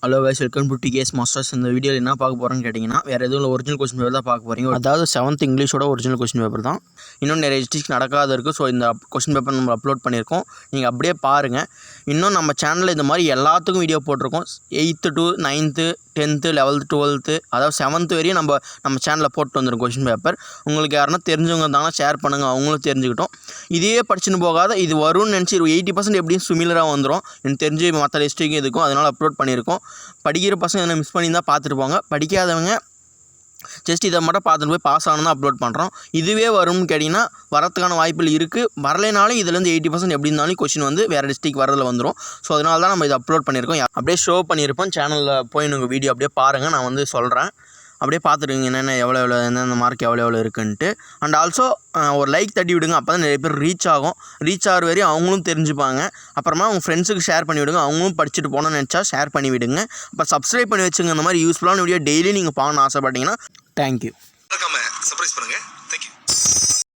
Hello guys, welcome to TKS masters. இந்த வீடியோவில் என்ன பார்க்க போகிறோன்னு கேட்டிங்கன்னா, வேறு எதுவும் இல்லை, ஒரிஜினல் கொஸ்டின் பேப்பர் தான் பார்க்க போகிறீங்க. அதாவது 7th இங்கிலீஷோட ஒரிஜினல் கொஸ்டின் பேப்பர் தான். இன்னும் நிறைய டிஸ்ட்ரிக்ட் நடக்காத இருக்குது. ஸோ இந்த கொஸ்டின் பேப்பர் நம்ம அப்லோட் பண்ணியிருக்கோம், நீங்கள் அப்படியே பாருங்கள். இன்னும் நம்ம சேனலில் இந்த மாதிரி எல்லாத்துக்கும் வீடியோ போட்டிருக்கோம். 8th to 9th 10th 11th 12th அதாவது 7th வரையும் நம்ம சேனலில் போட்டு வந்துடும் கொஸ்டின் பேப்பர். உங்களுக்கு யாருன்னா தெரிஞ்சவங்க இருந்தாங்கன்னா ஷேர் பண்ணுங்கள், அவங்களும் தெரிஞ்சுக்கிட்டோம். இதே படிச்சுன்னு போகாத இது வரும்னு நினச்சி 80% எப்படியும் சிமிலராக வந்துடும். எனக்கு தெரிஞ்சு மற்ற டிஸ்ட்ரிக்கும் இதுக்கும் அதனால் அப்லோட் பண்ணியிருக்கோம். படிக்கிற பசங்க எதனா மிஸ் பண்ணி தான் பார்த்துட்டு போங்க. படிக்காதவங்க ஜஸ்ட் இதை மட்டும் பார்த்துட்டு போய் பாஸ் ஆகணும் தான் அப்லோட் பண்ணுறோம். இதுவே வரும்னு கேட்டிங்கன்னா வரத்துக்கான வாய்ப்புகள் இருக்குது. வரலைனாலும் இதுலேருந்து 80% எப்படி இருந்தாலும் கொஸ்டின் வந்து வேறு டிஸ்ட்ரிக் வரதில் வந்துடும். ஸோ அதனால தான் நம்ம இதை அப்லோட் பண்ணியிருக்கோம். அப்படியே ஷோ பண்ணியிருப்போம் சேனலில் போய் உங்கள் வீடியோ அப்படியே பாருங்கள், நான் வந்து சொல்கிறேன். அப்படியே பார்த்துருங்க என்னென்ன எவ்வளோ எந்தெந்த மார்க் எவ்வளோ இருக்குன்ட்டு. அண்ட் ஆல்சோ ஒரு லைக் தட்டி விடுங்க, அப்போ தான் நிறைய பேர் ரீச் ஆகும். ரீச் ஆகிற வரையும் அவங்களும் தெரிஞ்சுப்பாங்க. அப்புறமா உங்கள் ஃப்ரெண்ட்ஸுக்கு ஷேர் பண்ணி விடுங்க, அவங்களும் படிச்சுட்டு போகணும்னு நினச்சா ஷேர் பண்ணி விடுங்க. அப்போ சப்ஸ்கிரைப் பண்ணி வச்சுங்க. இந்த மாதிரி யூஸ்ஃபுல்லான வீடியோ டெய்லி நீங்கள் பார்க்கணும்னு ஆசைப்பட்டீங்கன்னா தேங்க்யூ. சர்ப்ரைஸ் பண்ணுங்கள். தேங்க்யூ.